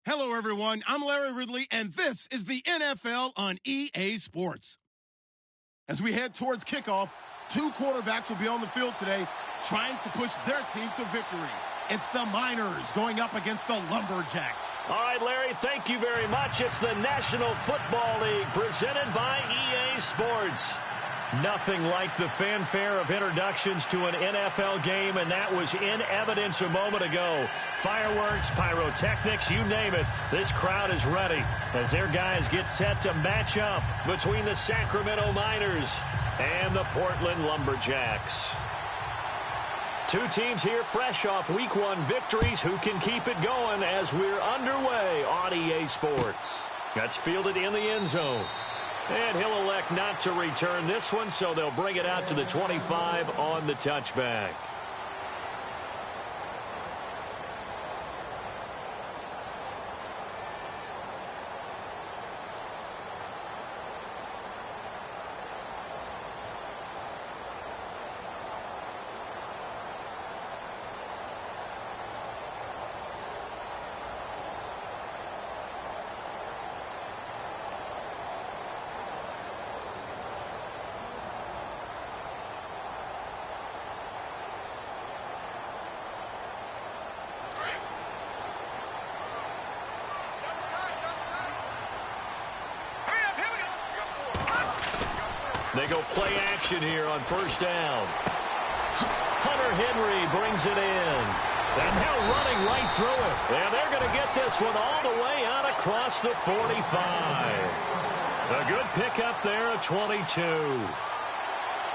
Hello, everyone. I'm Larry Ridley, and this is the NFL on EA Sports. As we head towards kickoff, two quarterbacks will be on the field today trying to push their team to victory. It's the Miners going up against the Lumberjacks. All right, Larry, thank you very much. It's the National Football League presented by EA Sports. Nothing like the fanfare of introductions to an NFL game, and that was in evidence a moment ago. Fireworks, pyrotechnics, you name it. This crowd is ready as their guys get set to match up between the Sacramento Miners and the Portland Lumberjacks. Two teams here fresh off Week 1 victories. Who can keep it going as we're underway on EA Sports? That's fielded in the end zone. And he'll elect not to return this one, so they'll bring it out to the 25 on the touchback. They go play action here on first down. Hunter Henry brings it in. And now running right through it. And they're going to get this one all the way out across the 45. A good pickup there at 22.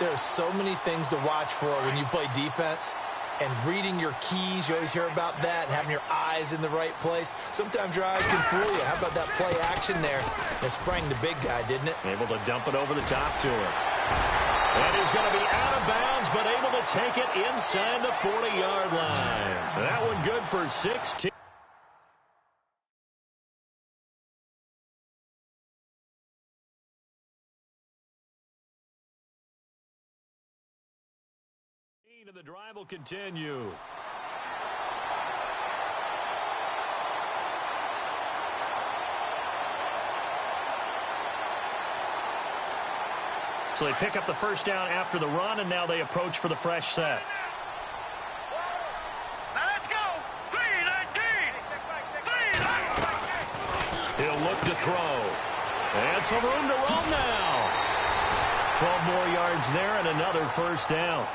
There are so many things to watch for when you play defense. And reading your keys, you always hear about that, and having your eyes in the right place. Sometimes your eyes can fool you. How about that play action there? That sprang the big guy, didn't it? Able to dump it over the top to him. And he's going to be out of bounds, but able to take it inside the 40-yard line. That one good for 16. And the drive will continue. So they pick up the first down after the run, and now they approach for the fresh set. Now let's go. 3-19. He'll look to throw. And some room to roam now. 12 more yards there and another first down.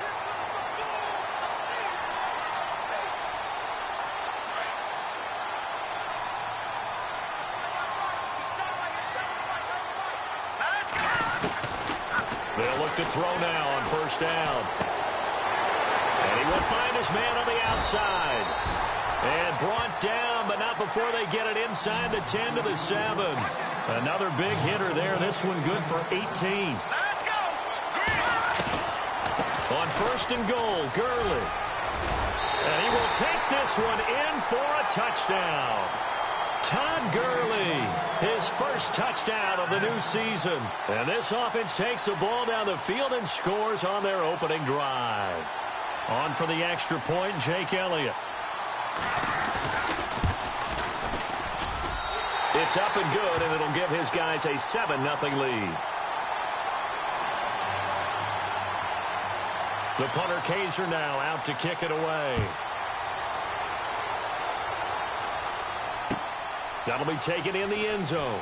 They'll look to throw now on first down. And he will find his man on the outside. And brought down, but not before they get it inside the 10 to the 7. Another big hitter there. This one good for 18. Let's go. On first and goal, Gurley. And he will take this one in for a touchdown. Todd Gurley, his first touchdown of the new season. And this offense takes the ball down the field and scores on their opening drive. On for the extra point, Jake Elliott. It's up and good, and it'll give his guys a 7-0 lead. The punter Kaiser now out to kick it away. That'll be taken in the end zone.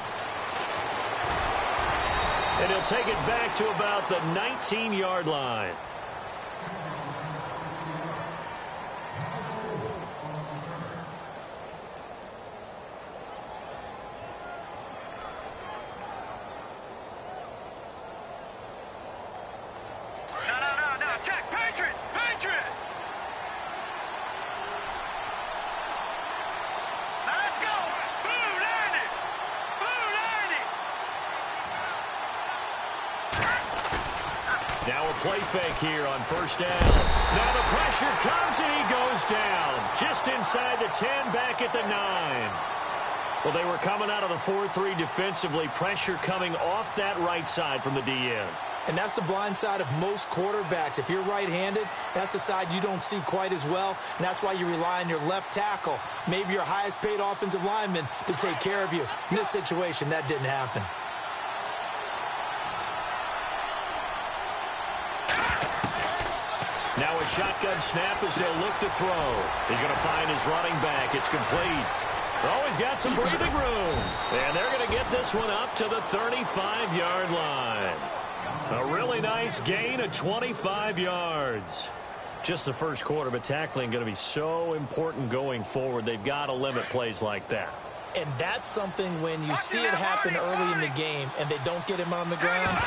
And he'll take it back to about the 19-yard line. No. Check. Patriot. Let's go. Blue 90. Now a play fake here on first down. Now the pressure comes and he goes down. Just inside the 10, back at the 9. Well, they were coming out of the 4-3 defensively. Pressure coming off that right side from the DN. And that's the blind side of most quarterbacks. If you're right-handed, that's the side you don't see quite as well, and that's why you rely on your left tackle, maybe your highest-paid offensive lineman, to take care of you. In this situation, that didn't happen. Now a shotgun snap as they'll look to throw. He's going to find his running back. It's complete. Oh, he's got some breathing room. And they're going to get this one up to the 35-yard line. A really nice gain of 25 yards. Just the first quarter, but tackling going to be so important going forward. They've got to limit plays like that. And that's something when you see it happen early in the game and they don't get him on the ground,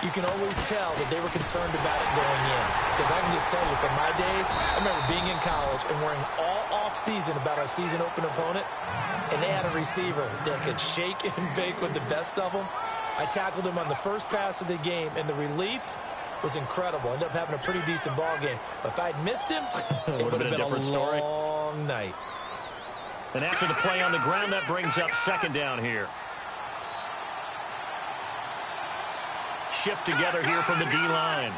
you can always tell that they were concerned about it going in. Because I can just tell you, from my days, I remember being in college and worrying all off-season about our season-open opponent, and they had a receiver that could shake and bake with the best of them. I tackled him on the first pass of the game, and the relief was incredible. Ended up having a pretty decent ball game. But if I'd missed him, it would have been a different story. Long night. And after the play on the ground, that brings up second down here. Shift together here from the D-line.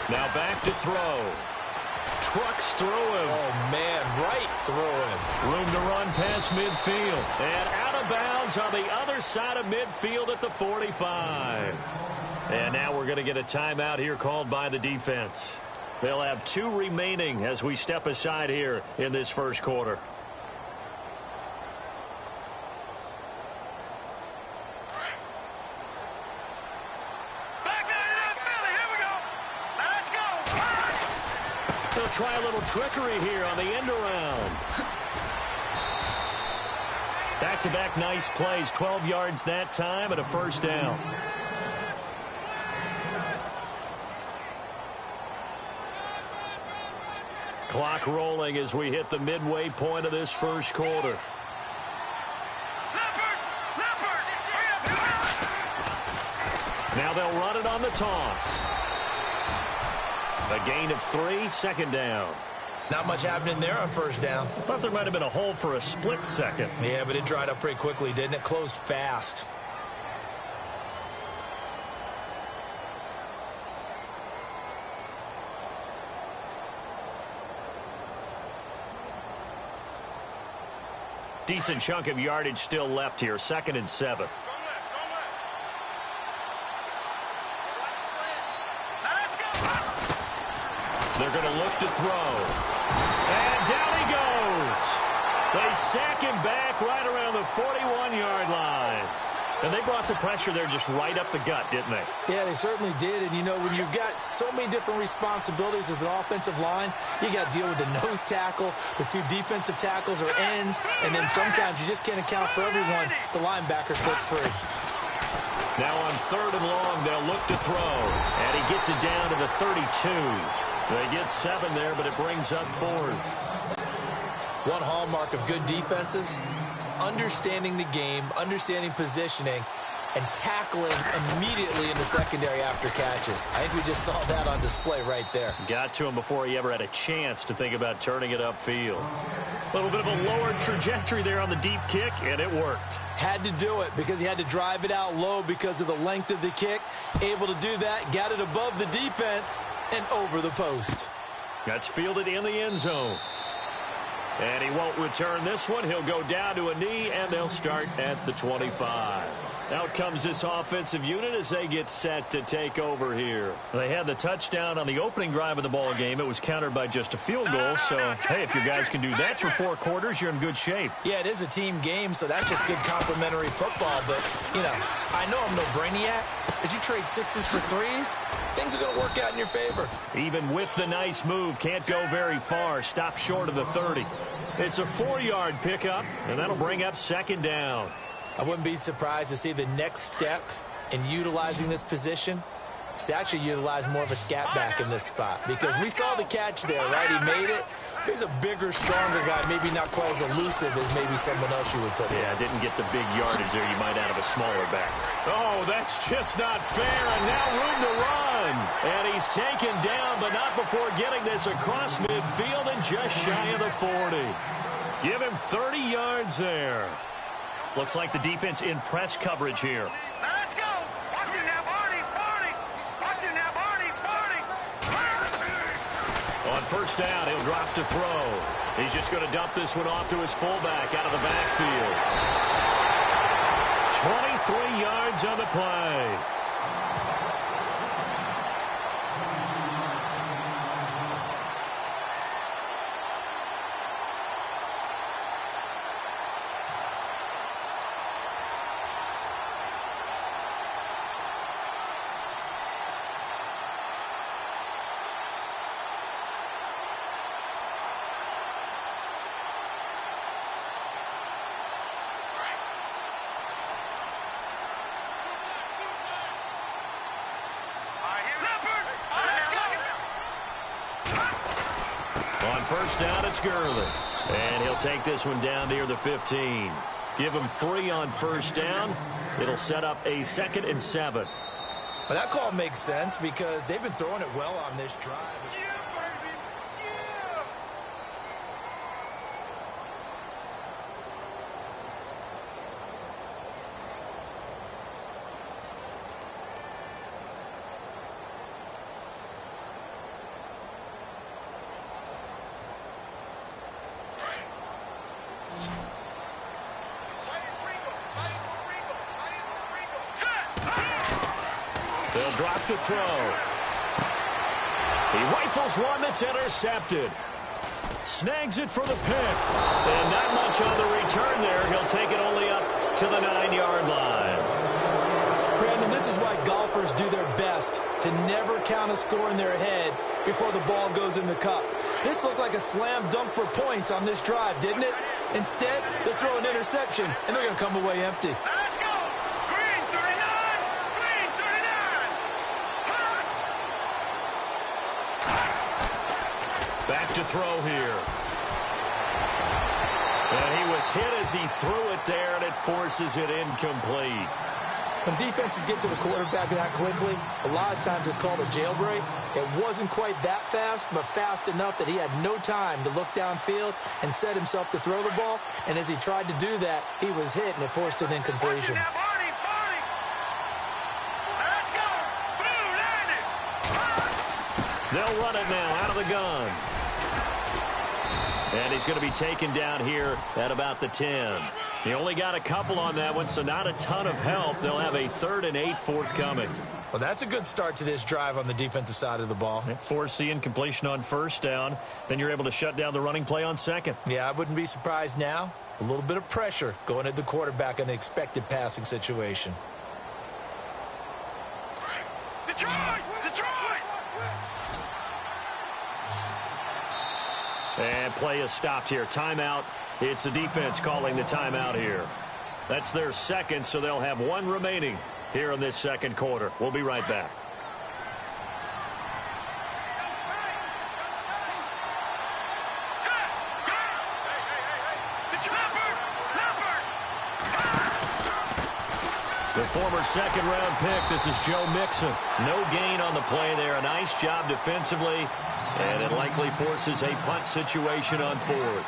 Now back to throw. Trucks through him. Oh, man, right through him. Room to run past midfield. And out of bounds on the other side of midfield at the 45. And now we're going to get a timeout here called by the defense. They'll have 2 remaining as we step aside here in this first quarter. They'll try a little trickery here on the end around. Back-to-back nice plays, 12 yards that time and a first down. Clock rolling as we hit the midway point of this first quarter. Now they'll run it on the toss. A gain of 3, second down. Not much happening there on first down. I thought there might have been a hole for a split second. Yeah, but it dried up pretty quickly, didn't it? Closed fast. Decent chunk of yardage still left here. 2nd and 7. They're going to look to throw. And down he goes. They sack him back right around the 41-yard line. And they brought the pressure there just right up the gut, didn't they? Yeah, they certainly did. And, you know, when you've got so many different responsibilities as an offensive line, you got to deal with the nose tackle, the 2 defensive tackles or ends, and then sometimes you just can't account for everyone. The linebacker slipped free. Now on 3rd and long, they'll look to throw. And he gets it down to the 32. They get 7 there, but it brings up 4th. One hallmark of good defenses is understanding the game, understanding positioning, and tackling immediately in the secondary after catches. I think we just saw that on display right there. Got to him before he ever had a chance to think about turning it upfield. A little bit of a lower trajectory there on the deep kick, and it worked. Had to do it because he had to drive it out low because of the length of the kick. Able to do that, got it above the defense and over the post. That's fielded in the end zone. And he won't return this one. He'll go down to a knee, and they'll start at the 25. Out comes this offensive unit as they get set to take over here. They had the touchdown on the opening drive of the ball game. It was countered by just a field goal. So, hey, if you guys can do that for 4 quarters, you're in good shape. Yeah, it is a team game, so that's just good complimentary football. But, you know, I know I'm no brainiac, but you trade 6s for 3s, things are going to work out in your favor. Even with the nice move, can't go very far. Stop short of the 30. It's a 4-yard pickup, and that'll bring up second down. I wouldn't be surprised to see the next step in utilizing this position is to actually utilize more of a scat back in this spot. Because we saw the catch there, right? He made it. He's a bigger, stronger guy, maybe not quite as elusive as maybe someone else you would put in. Yeah, didn't get the big yardage there you might out of a smaller back. Oh, that's just not fair, and now room to run. And he's taken down, but not before getting this across midfield and just shy of the 40. Give him 30 yards there. Looks like the defense in press coverage here. On first down, he'll drop to throw. He's just going to dump this one off to his fullback out of the backfield. 23 yards on the play. On first down, it's Gurley. And he'll take this one down near the 15. Give him 3 on first down. It'll set up a 2nd and 7. Well, that call makes sense because they've been throwing it well on this drive. They'll drop to throw. He rifles one that's intercepted. Snags it for the pick. And not much on the return there. He'll take it only up to the 9-yard line. Brandon, this is why golfers do their best to never count a score in their head before the ball goes in the cup. This looked like a slam dunk for points on this drive, didn't it? Instead, they throw an interception, and they're going to come away empty. Let's go. Green 39. Green 39. Back to throw here. And he was hit as he threw it there, and it forces it incomplete. When defenses get to the quarterback that quickly, a lot of times it's called a jailbreak. It wasn't quite that fast, but fast enough that he had no time to look downfield and set himself to throw the ball. And as he tried to do that, he was hit, and it forced an incompletion. Now, Barney, Barney. Let's go. Blue landed. They'll run it now out of the gun. And he's going to be taken down here at about the 10. He only got a couple on that one, so not a ton of help. They'll have a 3rd and 8 forthcoming. Well, that's a good start to this drive on the defensive side of the ball. Force the incompletion on first down. Then you're able to shut down the running play on 2nd. Yeah, I wouldn't be surprised now. A little bit of pressure going at the quarterback in an expected passing situation. Detroit! Detroit! And play is stopped here. Timeout. It's the defense calling the timeout here. That's their 2nd, so they'll have 1 remaining here in this 2nd quarter. We'll be right back. The former 2nd-round pick, this is Joe Mixon. No gain on the play there. A nice job defensively, and it likely forces a punt situation on 4th.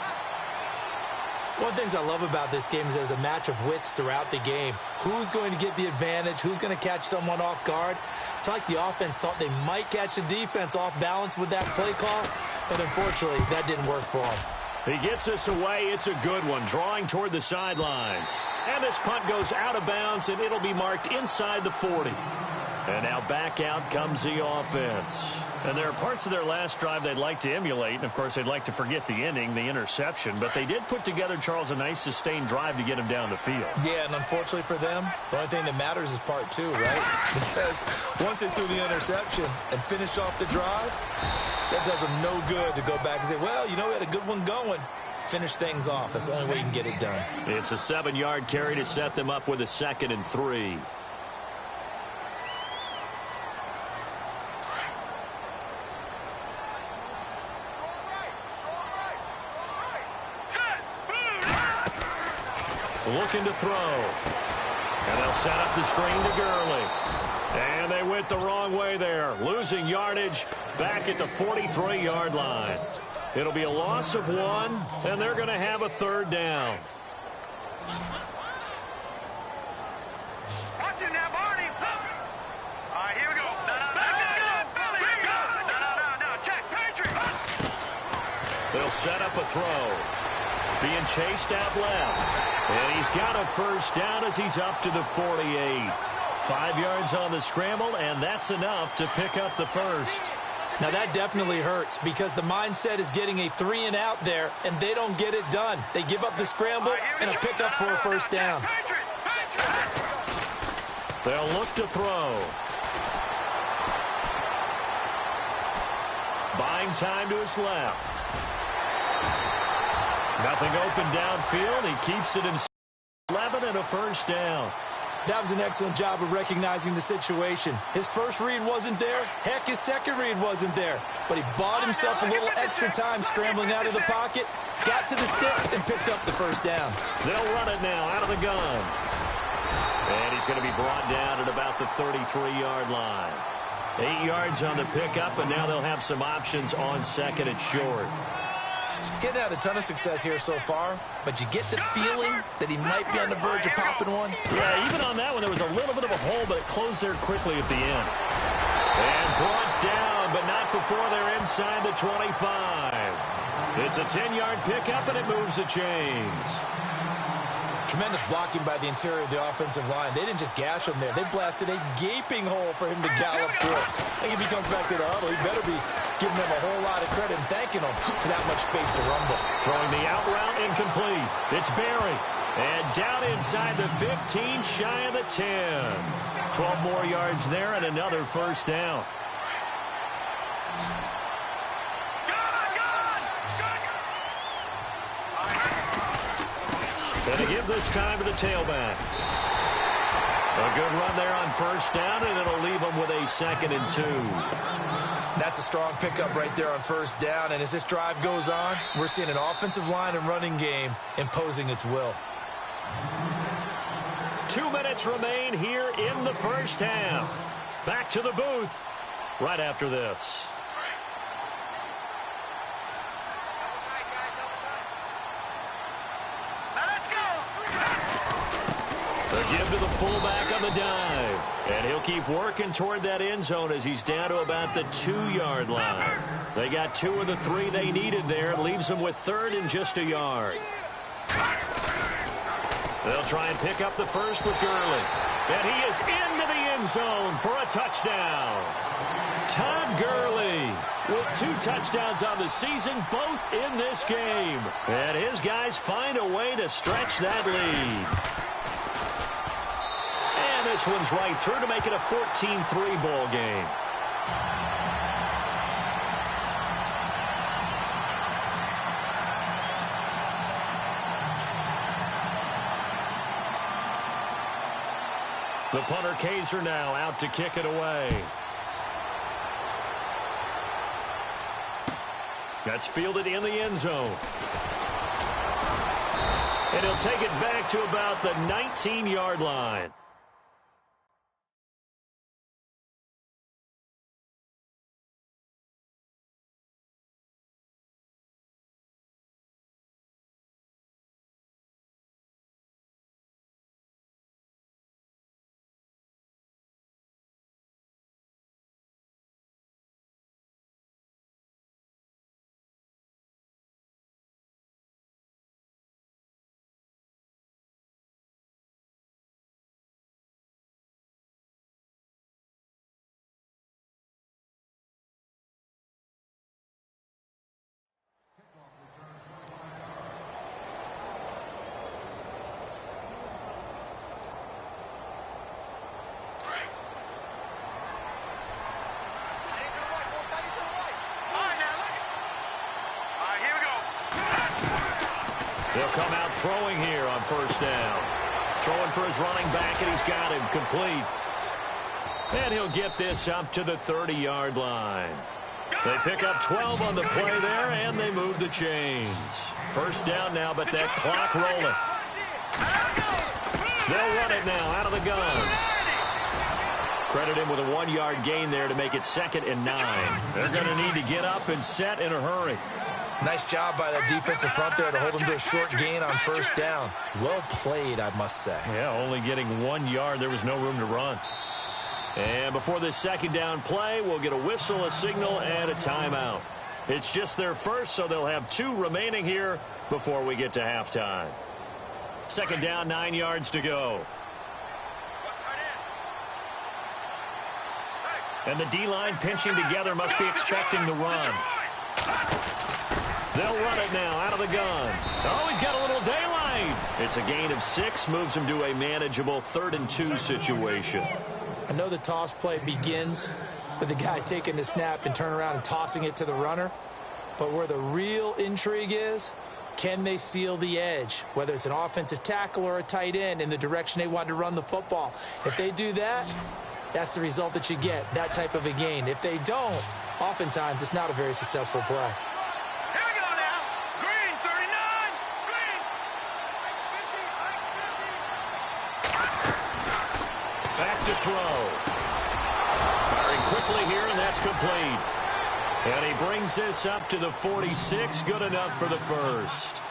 One of the things I love about this game is there's a match of wits throughout the game. Who's going to get the advantage? Who's going to catch someone off guard? I feel like the offense thought they might catch the defense off balance with that play call, but unfortunately, that didn't work for them. He gets this away. It's a good one, drawing toward the sidelines. And this punt goes out of bounds, and it'll be marked inside the 40. And now back out comes the offense. And there are parts of their last drive they'd like to emulate. And, of course, they'd like to forget the inning, the interception. But they did put together, Charles, a nice sustained drive to get him down the field. Yeah, and unfortunately for them, the only thing that matters is part 2, right? Because once they threw the interception and finished off the drive, that does them no good to go back and say, well, you know, we had a good one going. Finish things off. That's the only way you can get it done. It's a 7-yard carry to set them up with a 2nd and 3. Looking to throw. And they'll set up the screen to Gurley. And they went the wrong way there. Losing yardage back at the 43-yard line. It'll be a loss of 1, and they're going to have a 3rd down. Watch it now, Barney. All right, here we go. Let's go. No, check. Patriot. They'll set up a throw. Being chased out left. And he's got a first down as he's up to the 48. 5 yards on the scramble, and that's enough to pick up the first. Now that definitely hurts because the mindset is getting a 3-and-out there, and they don't get it done. They give up the scramble and a pickup for a first down. They'll look to throw. Buying time to his left. Nothing open downfield. He keeps it in 11 and a first down. That was an excellent job of recognizing the situation. His first read wasn't there. Heck, his second read wasn't there. But he bought himself a little extra time scrambling out of the pocket, got to the sticks, and picked up the first down. They'll run it now out of the gun. And he's going to be brought down at about the 33-yard line. 8 yards on the pickup, and now they'll have some options on second and short. Getting out a ton of success here so far, but you get the feeling that he might be on the verge of popping one. Yeah, even on that one, there was a little bit of a hole, but it closed there quickly at the end. And brought down, but not before they're inside the 25. It's a 10-yard pickup, and it moves the chains. Tremendous blocking by the interior of the offensive line. They didn't just gash him there. They blasted a gaping hole for him to gallop through. I think if he comes back to the huddle, he better be giving them a whole lot of credit and thanking them for that much space to rumble. Throwing the out route incomplete. It's Berry. And down inside the 15, shy of the 10. 12 more yards there and another first down. And to give this time to the tailback. A good run there on first down, and it'll leave them with a 2nd and 2. That's a strong pickup right there on first down. And as this drive goes on, we're seeing an offensive line and running game imposing its will. 2 minutes remain here in the first half. Back to the booth right after this. They'll give to the fullback on the dive. And he'll keep working toward that end zone as he's down to about the 2-yard line. They got 2 of the 3 they needed there. It leaves them with 3rd and just a yard. They'll try and pick up the first with Gurley. And he is into the end zone for a touchdown. Todd Gurley with 2 touchdowns on the season, both in this game. And his guys find a way to stretch that lead. And this one's right through to make it a 14-3 ball game. The punter Kaiser now out to kick it away. That's fielded in the end zone. And he'll take it back to about the 19-yard line. They'll come out throwing here on first down. Throwing for his running back, and he's got him complete. And he'll get this up to the 30-yard line. They pick up 12 on the play there, and they move the chains. First down now, but that clock rolling. They'll run it now out of the gun. Credit him with a 1-yard gain there to make it 2nd and 9. They're going to need to get up and set in a hurry. Nice job by that defensive front there to hold him to a short gain on first down. Well played, I must say. Yeah, only getting 1 yard. There was no room to run. And before this second down play, we'll get a whistle, a signal, and a timeout. It's just their first, so they'll have 2 remaining here before we get to halftime. Second down, 9 yards to go. And the D-line pinching together must be expecting the run. They'll run it now out of the gun. Oh, he's got a little daylight. It's a gain of 6, moves him to a manageable 3rd and 2 situation. I know the toss play begins with the guy taking the snap and turn around and tossing it to the runner. But where the real intrigue is, can they seal the edge, whether it's an offensive tackle or a tight end, in the direction they want to run the football? If they do that, that's the result that you get, that type of a gain. If they don't, oftentimes it's not a very successful play. Here we go now. Green, 39. Green. Back to throw. Firing quickly here, and that's complete. And he brings this up to the 46. Good enough for the first.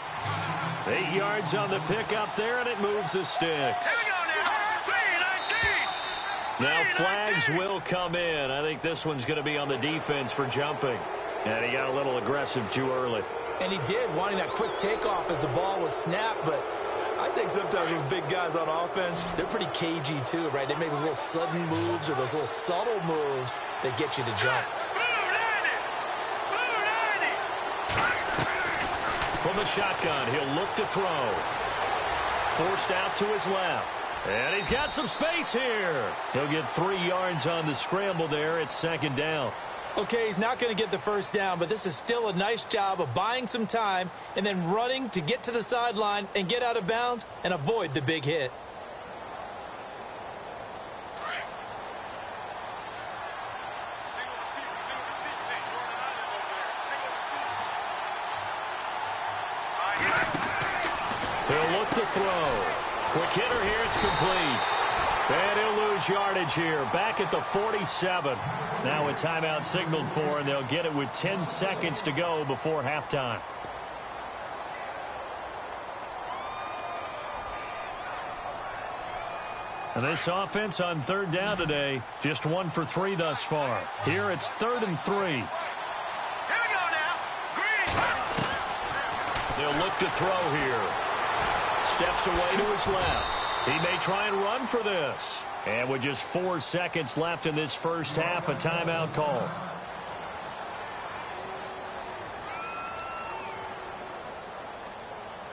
8 yards on the pickup there, and it moves the sticks. Here we go now. Green, 19. Now flags will come in. I think this one's going to be on the defense for jumping. And he got a little aggressive too early. And he did, wanting that quick takeoff as the ball was snapped. But I think sometimes those big guys on offense, they're pretty cagey too, right? They make those little sudden moves or those little subtle moves that get you to jump. From the shotgun, he'll look to throw. Forced out to his left. And he's got some space here. He'll get 3 yards on the scramble there. It's second down. Okay, he's not going to get the first down, but this is still a nice job of buying some time and then running to get to the sideline and get out of bounds and avoid the big hit. He'll look to throw. Quick hitter here, it's complete. And he'll lose yardage here, back at the 47. Now a timeout signaled for, and they'll get it with 10 seconds to go before halftime. And this offense on 3rd down today, just 1 for 3 thus far. Here it's 3rd and 3. Here we go now. Green. They'll look to throw here. Steps away to his left. He may try and run for this. And with just 4 seconds left in this first half, a timeout call.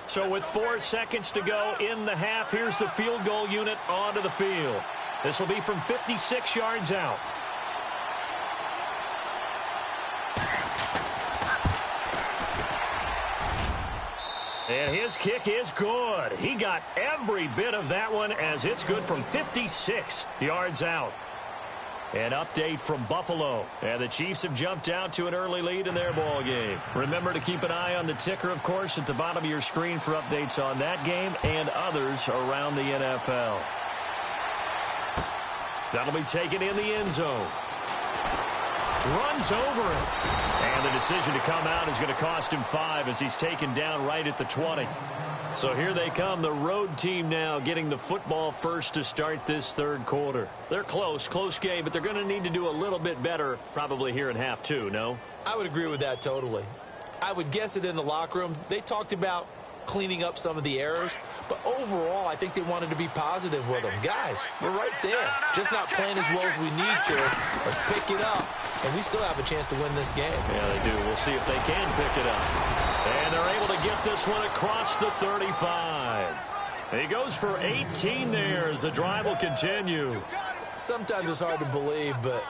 So with 4 seconds to go in the half, here's the field goal unit onto the field. This will be from 56 yards out. And his kick is good. He got every bit of that one, as it's good from 56 yards out. An update from Buffalo. And the Chiefs have jumped out to an early lead in their ball game. Remember to keep an eye on the ticker, of course, at the bottom of your screen for updates on that game and others around the NFL. That'll be taken in the end zone. Runs over it. And the decision to come out is going to cost him 5 as he's taken down right at the 20. So here they come, the road team now getting the football first to start this 3rd quarter. They're close game, but they're going to need to do a little bit better probably here in half 2, no? I would agree with that totally. I would guess it in the locker room. They talked about cleaning up some of the errors, but overall I think they wanted to be positive with them. Guys, we're right there. Just not playing as well as we need to. Let's pick it up, and we still have a chance to win this game. Yeah, they do. We'll see if they can pick it up. And they're able to get this one across the 35. He goes for 18 there as the drive will continue. Sometimes it's hard to believe, but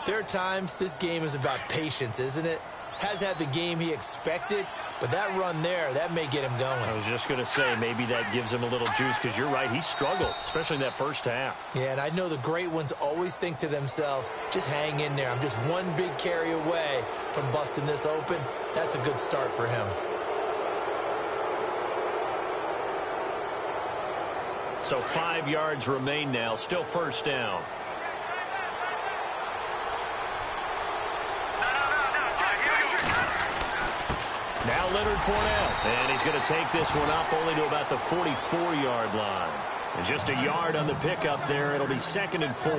there are times this game is about patience, isn't it? Has had the game he expected, but that run there, that may get him going. I was just going to say, maybe that gives him a little juice, because you're right, he struggled, especially in that first half. Yeah, and I know the great ones always think to themselves, just hang in there. I'm just one big carry away from busting this open. That's a good start for him. So 5 yards remain now, still first down. Now Leonard Fournette, and he's going to take this one up only to about the 44-yard line. And just a yard on the pickup there. It'll be 2nd and 4.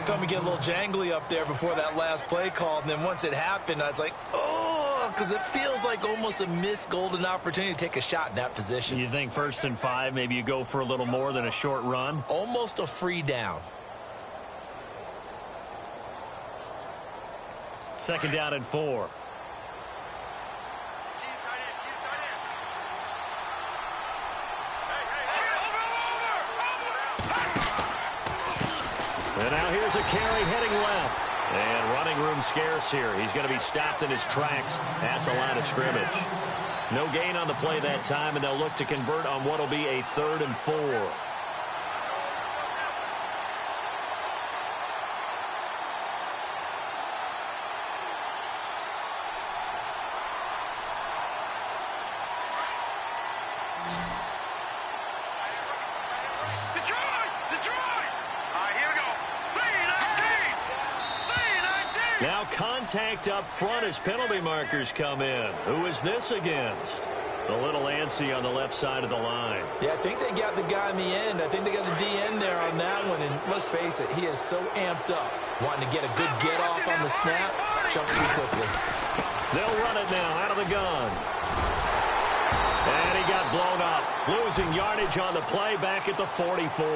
Felt me get a little jangly up there before that last play call, and then once it happened, I was like, oh! because it feels like almost a missed golden opportunity to take a shot in that position. You think 1st and 5, maybe you go for a little more than a short run? Almost a free down. 2nd down and 4. And now here's a carry heading left. And running room scarce here. He's going to be stopped in his tracks at the line of scrimmage. No gain on the play that time, and they'll look to convert on what will be a 3rd and 4. Now contact up front as penalty markers come in. Who is this against? A little antsy on the left side of the line. Yeah, I think they got the guy in the end. I think they got the DN there on that one. And let's face it, he is so amped up. Wanting to get a good get-off on the snap. Jump too quickly. They'll run it now out of the gun. And he got blown up. Losing yardage on the play back at the 44.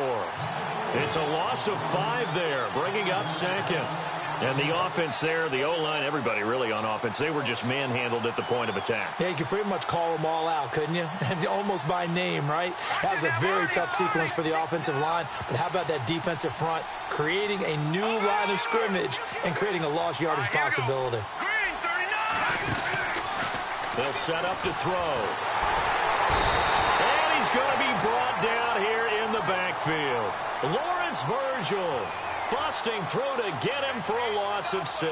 It's a loss of 5 there, bringing up 2nd. And the offense there, the O-line, everybody really on offense, they were just manhandled at the point of attack. Yeah, you could pretty much call them all out, couldn't you? Almost by name, right? That was a very tough sequence for the offensive line. But how about that defensive front creating a new line of scrimmage and creating a lost yardage possibility? They'll set up to throw. And he's going to be brought down here in the backfield. Lawrence Virgil. Busting through to get him for a loss of 6.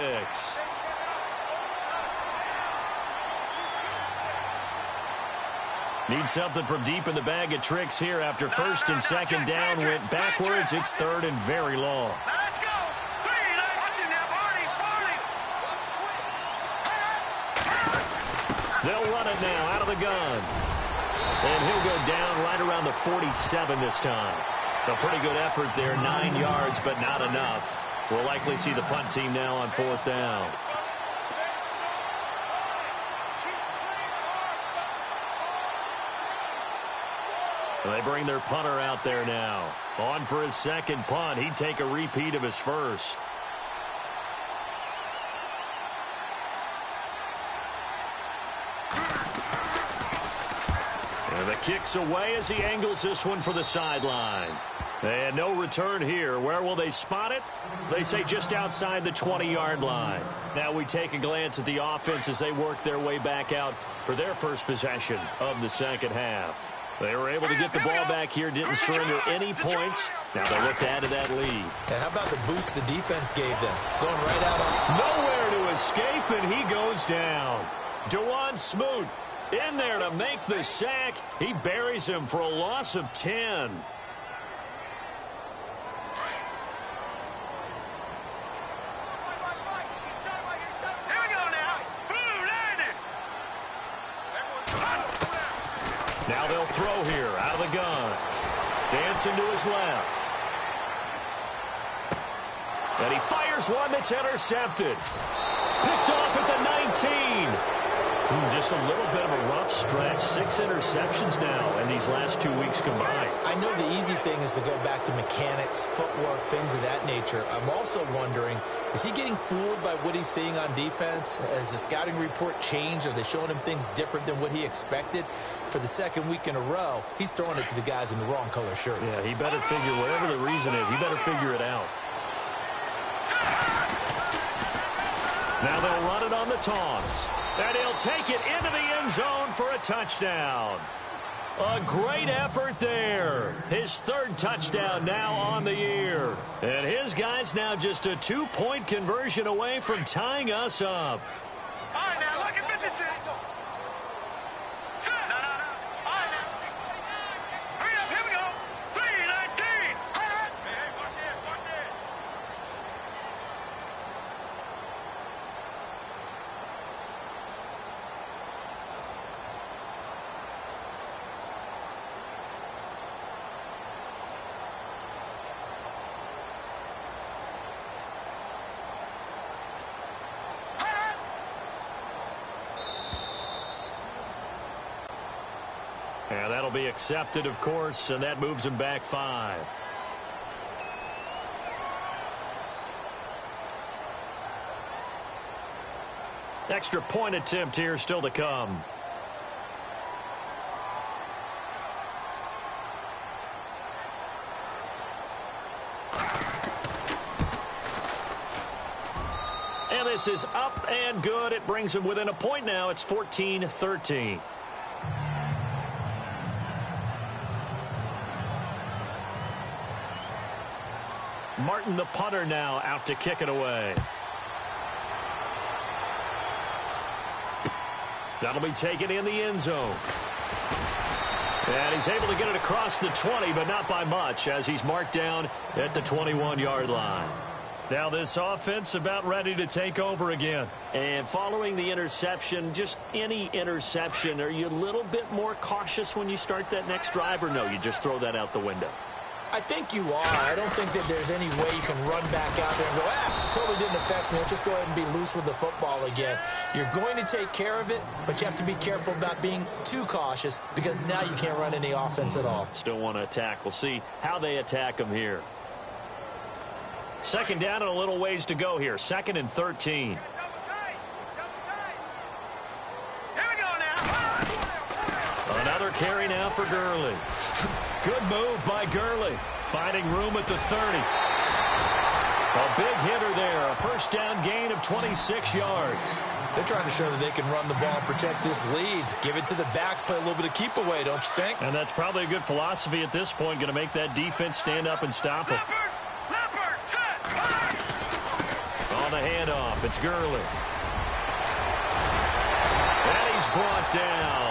Need something from deep in the bag of tricks here after 1st and 2nd down went backwards. It's 3rd and very long. Let's go. They'll run it now out of the gun. And he'll go down right around the 47 this time. A pretty good effort there, 9 yards, but not enough. We'll likely see the punt team now on 4th down. They bring their punter out there now. On for his 2nd punt. He'd take a repeat of his 1st. And the kick's away as he angles this one for the sideline. And no return here. Where will they spot it? They say just outside the 20-yard line. Now we take a glance at the offense as they work their way back out for their first possession of the 2nd half. They were able to get the ball back here, didn't surrender any points. Now they look to add to that lead. And how about the boost the defense gave them? Going right out on... Nowhere to escape, and he goes down. DeJuan Smoot in there to make the sack. He buries him for a loss of 10. Now they'll throw here out of the gun. Dancing to his left. And he fires one that's intercepted. Picked off at the 19. Just a little bit of a rough stretch. 6 interceptions now in these last 2 weeks combined. I know the easy thing is to go back to mechanics, footwork, things of that nature. I'm also wondering, is he getting fooled by what he's seeing on defense? Has the scouting report changed? Are they showing him things different than what he expected? For the 2nd week in a row, he's throwing it to the guys in the wrong color shirts. Yeah, he better figure, whatever the reason is, he better figure it out. Now they'll run it on the toss. And he'll take it into the end zone for a touchdown. A great effort there. His 3rd touchdown now on the year. And his guys now just a 2-point conversion away from tying us up. All right, now, look at 56. No. All right, now. Hurry up, here we go. 3:19. Hey, watch it. And that'll be accepted, of course, and that moves him back 5. Extra point attempt here still to come. And this is up and good. It brings him within a point now. It's 14-13. Martin, the punter, now out to kick it away. That'll be taken in the end zone. And he's able to get it across the 20, but not by much, as he's marked down at the 21-yard line. Now this offense about ready to take over again. And following the interception, just any interception, are you a little bit more cautious when you start that next drive, or no, you just throw that out the window? I think you are. I don't think that there's any way you can run back out there and go, totally didn't affect me. Let's just go ahead and be loose with the football again. You're going to take care of it, but you have to be careful about being too cautious because now you can't run any offense at all. Still want to attack. We'll see how they attack them here. Second down and a little ways to go here. 2nd and 13. Here we go now. Another carry now for Gurley. Good move by Gurley. Finding room at the 30. A big hitter there. A first down gain of 26 yards. They're trying to show that they can run the ball and protect this lead. Give it to the backs, play a little bit of keep away, don't you think? And that's probably a good philosophy at this point. Going to make that defense stand up and stop it. Leopard, set, fire. On the handoff, it's Gurley. And he's brought down.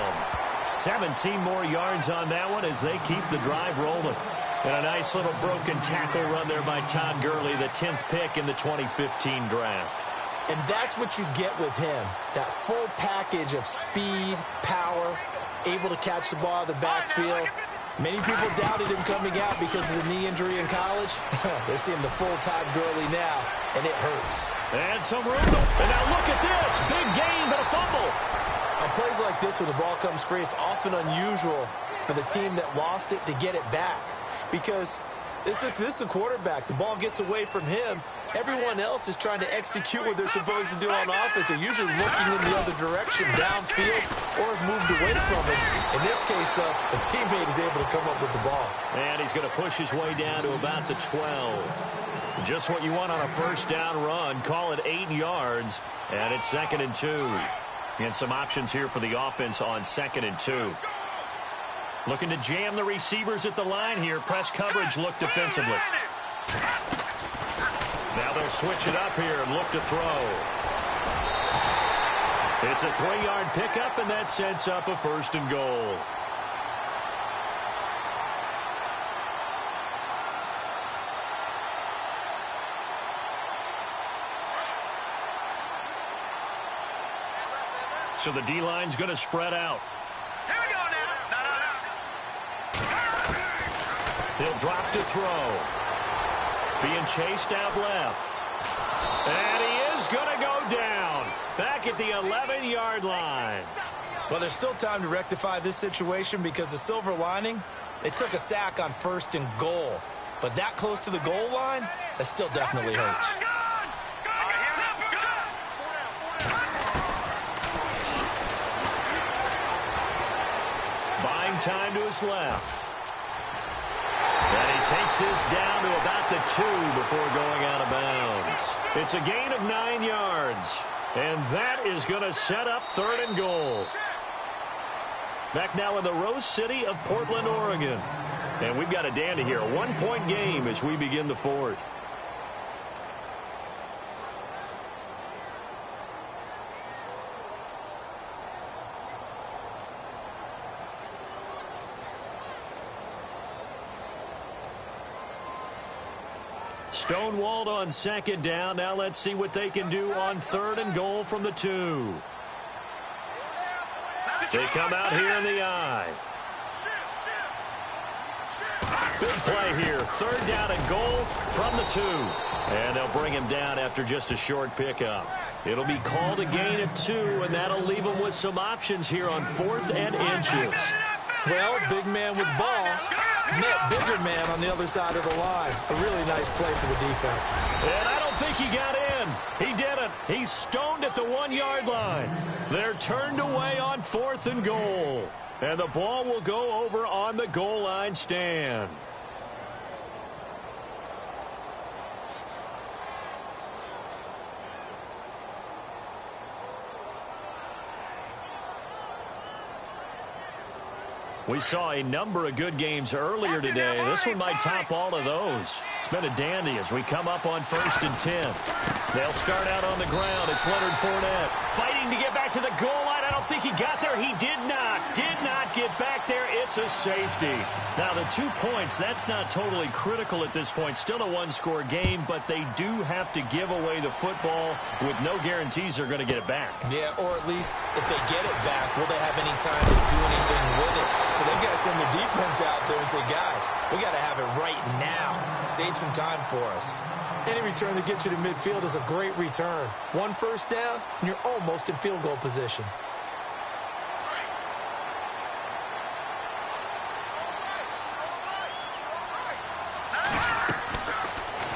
17 more yards on that one as they keep the drive rolling. And a nice little broken tackle run there by Todd Gurley, the 10th pick in the 2015 draft. And that's what you get with him, that full package of speed, power, able to catch the ball out of the backfield. Many people doubted him coming out because of the knee injury in college. They're seeing the full Todd Gurley now, and it hurts. And some room. And now look at this. Big gain, but a fumble. On plays like this, when the ball comes free, it's often unusual for the team that lost it to get it back. Because this is a quarterback. The ball gets away from him. Everyone else is trying to execute what they're supposed to do on offense. They're usually looking in the other direction, downfield, or have moved away from it. In this case, though, a teammate is able to come up with the ball. And he's going to push his way down to about the 12. Just what you want on a first down run. Call it 8 yards, and it's 2nd and 2. And some options here for the offense on 2nd and 2. Looking to jam the receivers at the line here. Press coverage look defensively. Now they'll switch it up here and look to throw. It's a 3-yard pickup, and that sets up a 1st and goal. So the D-line's going to spread out. Here we go now. No. He'll drop to throw. Being chased out left. And he is going to go down. Back at the 11-yard line. Well, there's still time to rectify this situation because the silver lining, they took a sack on 1st and goal. But that close to the goal line, that still definitely hurts. Buying time to his left. And he takes this down to about the 2 before going out of bounds. It's a gain of 9 yards. And that is going to set up 3rd and goal. Back now in the Rose City of Portland, Oregon. And we've got a dandy here. A 1-point game as we begin the 4th. Stonewalled on 2nd down. Now let's see what they can do on 3rd and goal from the 2. They come out here in the I. Big play here. 3rd down and goal from the 2. And they'll bring him down after just a short pickup. It'll be called a gain of 2, and that'll leave them with some options here on 4th and inches. Well, big man with ball met bigger man on the other side of the line. A really nice play for the defense. And I don't think he got in. He didn't. He's stoned at the 1-yard line. They're turned away on 4th and goal. And the ball will go over on the goal line stand. We saw a number of good games earlier today. This one might top all of those. It's been a dandy as we come up on 1st and 10. They'll start out on the ground. It's Leonard Fournette fighting to get back to the goal line. I don't think he got there. He did not get back there. It's a safety. Now, the 2 points, that's not totally critical at this point. Still a one-score game, but they do have to give away the football with no guarantees they're going to get it back. Yeah, or at least if they get it back, will they have any time to do anything with it? So they've got to send their defense out there and say, guys, we got to have it right now. Save some time for us. Any return that gets you to midfield is a great return. 1 first down, and you're almost in field goal position.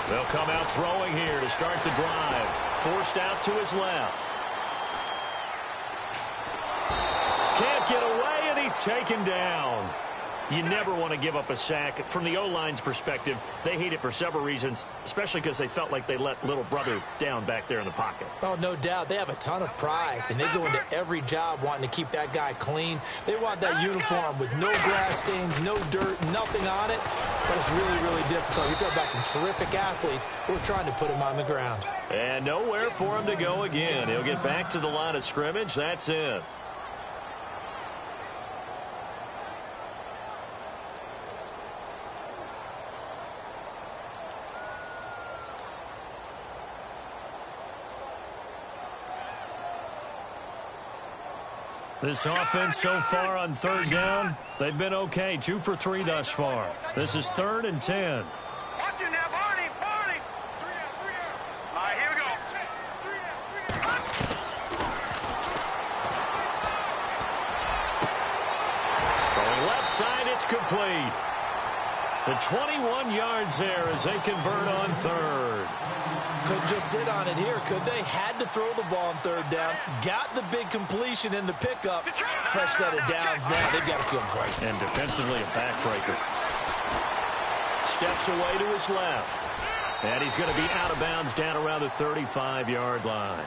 They'll come out throwing here to start the drive. Forced out to his left. Can't get away, and he's taken down. You never want to give up a sack. From the O-line's perspective, they hate it for several reasons, especially because they felt like they let little brother down back there in the pocket. Oh, no doubt. They have a ton of pride, and they go into every job wanting to keep that guy clean. They want that uniform with no grass stains, no dirt, nothing on it. But it's really, really difficult. You're talking about some terrific athletes who are trying to put him on the ground. And nowhere for him to go again. He'll get back to the line of scrimmage. That's it. This offense so far on 3rd down, they've been okay. 2 for 3 thus far. This is 3rd and 10. Watch it now, Barney. All right, here we go. Throwing left side, it's complete. The 21 yards there as they convert on 3rd. Couldn't just sit on it here, could they? Had to throw the ball on 3rd down. Got the big completion in the pickup. Fresh set of downs now. They've got to feel great. And defensively a backbreaker. Steps away to his left. And he's going to be out of bounds down around the 35-yard line.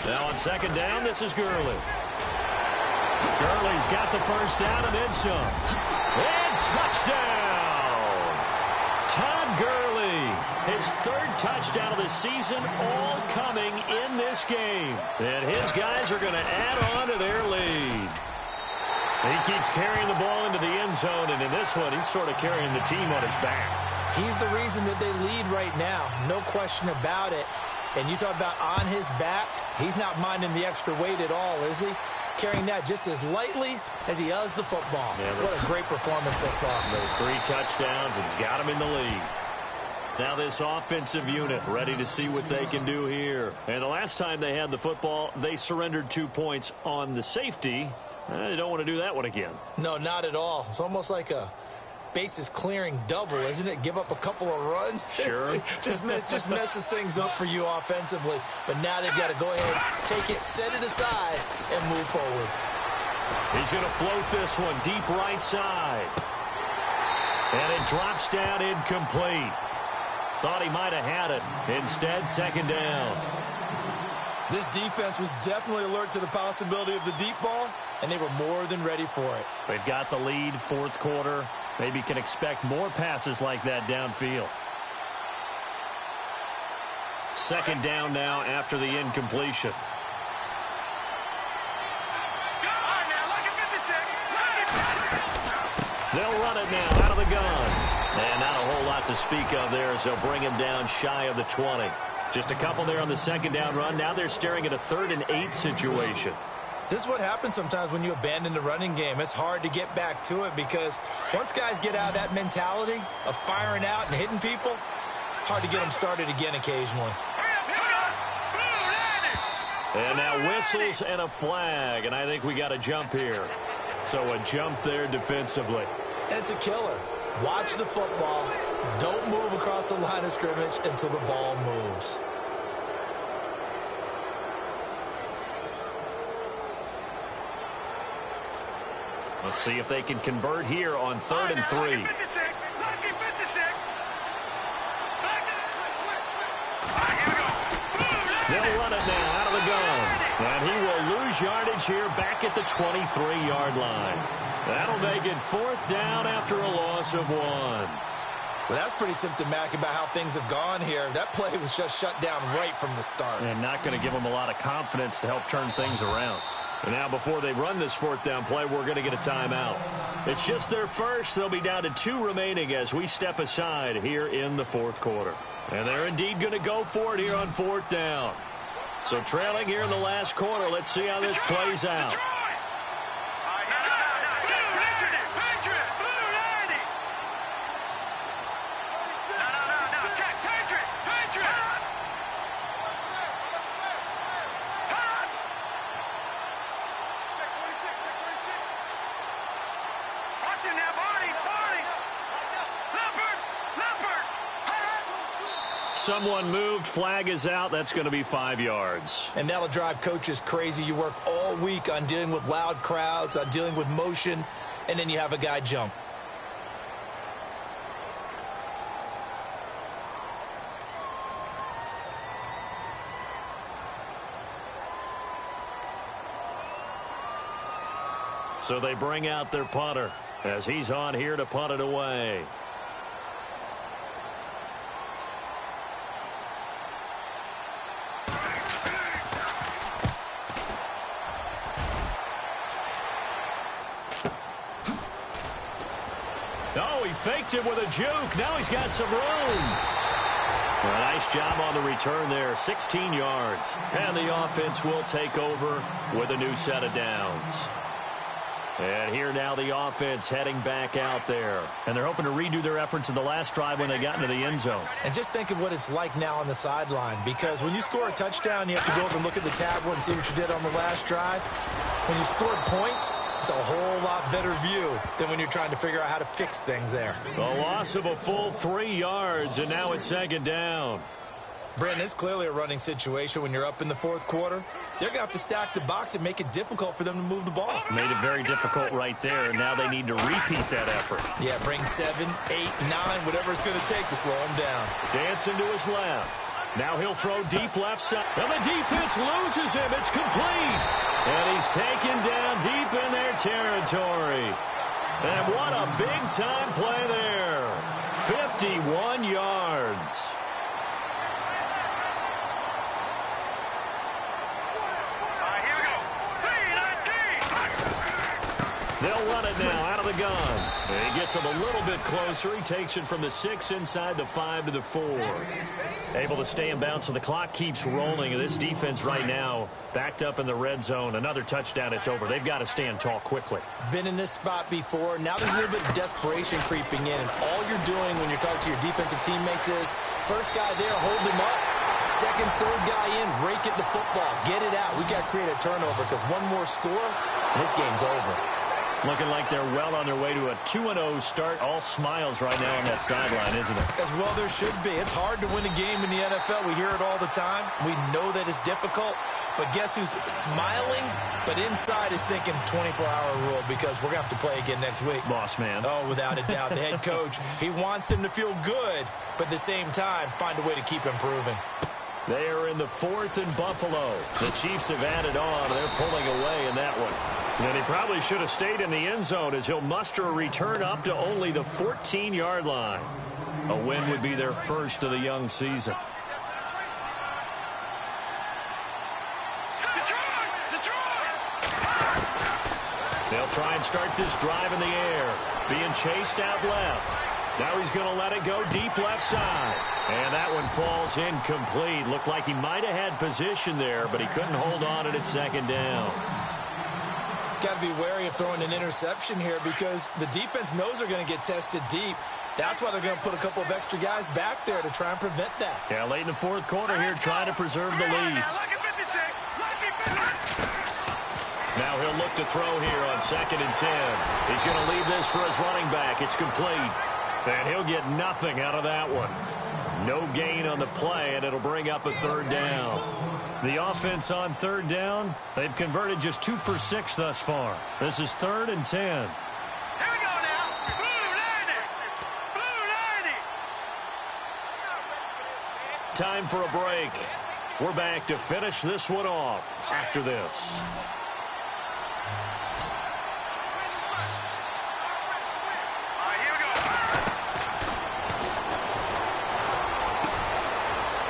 Now on 2nd down, this is Gurley. Gurley's got the first down and then some. And touchdown! Todd Gurley, his 3rd touchdown of the season, all coming in this game. And his guys are going to add on to their lead. He keeps carrying the ball into the end zone, and in this one, he's sort of carrying the team on his back. He's the reason that they lead right now. No question about it. And you talk about on his back, he's not minding the extra weight at all, is he? Carrying that just as lightly as he does the football. Yeah, what a great performance so far. Those 3 touchdowns, it's got him in the lead. Now this offensive unit ready to see what they can do here. And the last time they had the football, they surrendered 2 points on the safety. They don't want to do that one again. No, not at all. It's almost like a bases clearing double, isn't it? Give up a couple of runs. Sure. just messes things up for you offensively. But now they've got to go ahead, take it, set it aside, and move forward. He's going to float this one deep right side. And it drops down incomplete. Thought he might have had it. Instead, 2nd down. This defense was definitely alert to the possibility of the deep ball, and they were more than ready for it. They've got the lead, 4th quarter. Maybe can expect more passes like that downfield. 2nd down now after the incompletion. They'll run it now out of the gun. And not a whole lot to speak of there as they'll bring him down shy of the 20. Just a couple there on the second down run. Now they're staring at a 3rd and 8 situation. This is what happens sometimes when you abandon the running game. It's hard to get back to it because once guys get out of that mentality of firing out and hitting people, hard to get them started again occasionally. And now whistles and a flag, and I think we got a jump here. So a jump there defensively. And it's a killer. Watch the football. Don't move across the line of scrimmage until the ball moves. Let's see if they can convert here on 3rd and 3. They'll run it now out of the gun. And he will lose yardage here back at the 23-yard line. That'll make it 4th down after a loss of 1. Well, that's pretty symptomatic about how things have gone here. That play was just shut down right from the start. And not going to give them a lot of confidence to help turn things around. And now before they run this 4th down play, we're going to get a timeout. It's just their first. They'll be down to 2 remaining as we step aside here in the 4th quarter. And they're indeed going to go for it here on 4th down. So trailing here in the last quarter. Let's see how this plays out. Someone moved. Flag is out. That's going to be 5 yards. And that'll drive coaches crazy. You work all week on dealing with loud crowds, on dealing with motion, and then you have a guy jump. So they bring out their punter as he's on here to punt it away. Oh, he faked it with a juke. Now he's got some room. A nice job on the return there. 16 yards. And the offense will take over with a new set of downs. And here now the offense heading back out there. And they're hoping to redo their efforts in the last drive when they got into the end zone. And just think of what it's like now on the sideline. Because when you score a touchdown, you have to go over and look at the tablet and see what you did on the last drive. When you scored points, it's a whole lot better view than when you're trying to figure out how to fix things there. A loss of a full 3 yards, and now it's 2nd down. Brandon, it's clearly a running situation when you're up in the 4th quarter. They're going to have to stack the box and make it difficult for them to move the ball. Made it very difficult right there, and now they need to repeat that effort. Yeah, bring 7, 8, 9, whatever it's going to take to slow him down. Dancing to his left. Now he'll throw deep left side. And the defense loses him. It's complete. And he's taken down deep in their territory. And what a big-time play there. 51 yards. They'll run it now out of the gun. And he gets him a little bit closer. He takes it from the 6 inside the 5 to the 4. Able to stay in bounds, so the clock keeps rolling. And this defense right now backed up in the red zone. Another touchdown, it's over. They've got to stand tall quickly. Been in this spot before. Now there's a little bit of desperation creeping in. And all you're doing when you're talking to your defensive teammates is, first guy there, hold him up. Second, third guy in, rake at the football. Get it out. We've got to create a turnover because one more score, and this game's over. Looking like they're well on their way to a 2-0 start. All smiles right now on that sideline, isn't it? As well there should be. It's hard to win a game in the NFL. We hear it all the time. We know that it's difficult. But guess who's smiling, but inside is thinking 24-hour rule because we're going to have to play again next week. Boss man. Oh, without a doubt. The head coach, he wants him to feel good, but at the same time, find a way to keep improving. They are in the 4th and Buffalo. The Chiefs have added on. They're pulling away in that one. And he probably should have stayed in the end zone as he'll muster a return up to only the 14-yard line. A win would be their first of the young season. They'll try and start this drive in the air. Being chased out left. Now he's going to let it go deep left side. And that one falls incomplete. Looked like he might have had position there, but he couldn't hold on at second down. Got to be wary of throwing an interception here because the defense knows they're going to get tested deep. That's why they're going to put a couple of extra guys back there to try and prevent that. Yeah, late in the fourth quarter here, trying to preserve the lead. Now he'll look to throw here on 2nd and 10. He's going to leave this for his running back. It's complete. And he'll get nothing out of that one. No gain on the play, and it'll bring up a 3rd down. The offense on 3rd down, they've converted just 2 for 6 thus far. This is 3rd and 10. Here we go now. Blue 90. Blue 90. Time for a break. We're back to finish this one off after this.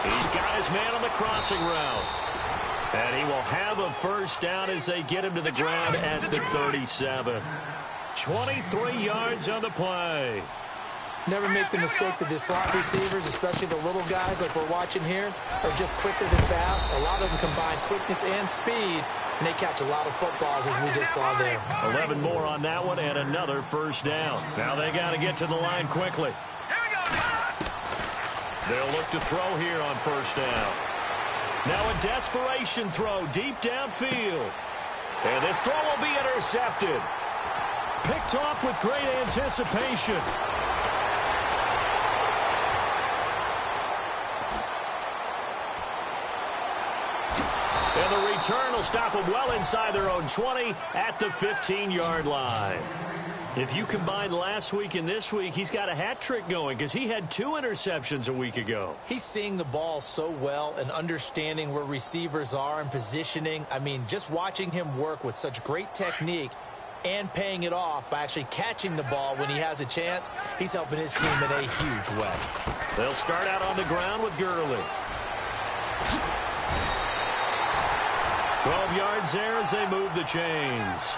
He's got his man on the crossing route. And he will have a 1st down as they get him to the ground at the 37. 23 yards on the play. Never make the mistake that the slot receivers, especially the little guys like we're watching here, are just quicker than fast. A lot of them combine quickness and speed, and they catch a lot of footballs as we just saw there. 11 more on that one and another 1st down. Now they got to get to the line quickly. They'll look to throw here on 1st down. Now a desperation throw deep downfield. And this throw will be intercepted. Picked off with great anticipation. And the return will stop them well inside their own 20 at the 15-yard line. If you combine last week and this week, he's got a hat trick going because he had 2 interceptions a week ago. He's seeing the ball so well and understanding where receivers are and positioning. I mean, just watching him work with such great technique and paying it off by actually catching the ball when he has a chance, he's helping his team in a huge way. They'll start out on the ground with Gurley. 12 yards there as they move the chains.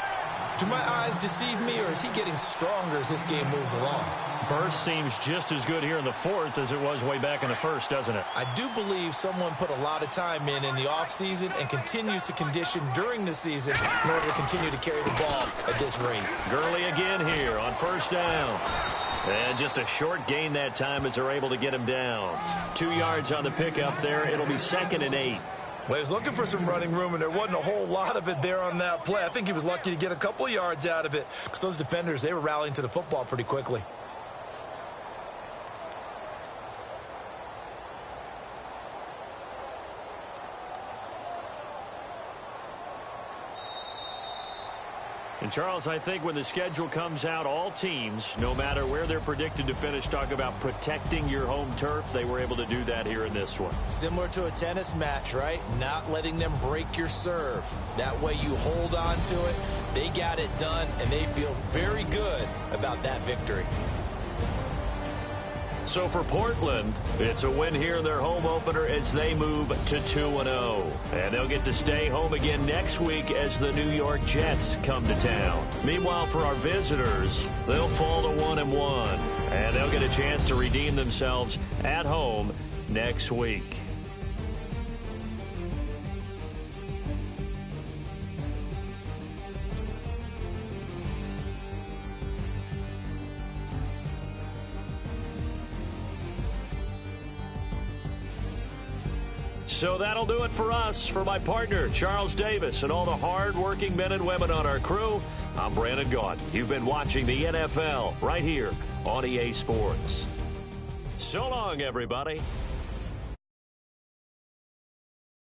Do my eyes deceive me, or is he getting stronger as this game moves along? Burst seems just as good here in the 4th as it was way back in the 1st, doesn't it? I do believe someone put a lot of time in the offseason and continues to condition during the season in order to continue to carry the ball at this rate. Gurley again here on 1st down. And just a short gain that time as they're able to get him down. 2 yards on the pickup there. It'll be 2nd and 8. Well, he was looking for some running room, and there wasn't a whole lot of it there on that play. I think he was lucky to get a couple of yards out of it because those defenders, they were rallying to the football pretty quickly. And, Charles, I think when the schedule comes out, all teams, no matter where they're predicted to finish, talk about protecting your home turf. They were able to do that here in this one. Similar to a tennis match, right? Not letting them break your serve. That way you hold on to it. They got it done, and they feel very good about that victory. So for Portland, it's a win here in their home opener as they move to 2-0. And they'll get to stay home again next week as the New York Jets come to town. Meanwhile, for our visitors, they'll fall to 1-1. And they'll get a chance to redeem themselves at home next week. So that'll do it for us. For my partner, Charles Davis, and all the hard-working men and women on our crew, I'm Brandon Gaudin. You've been watching the NFL right here on EA Sports. So long, everybody.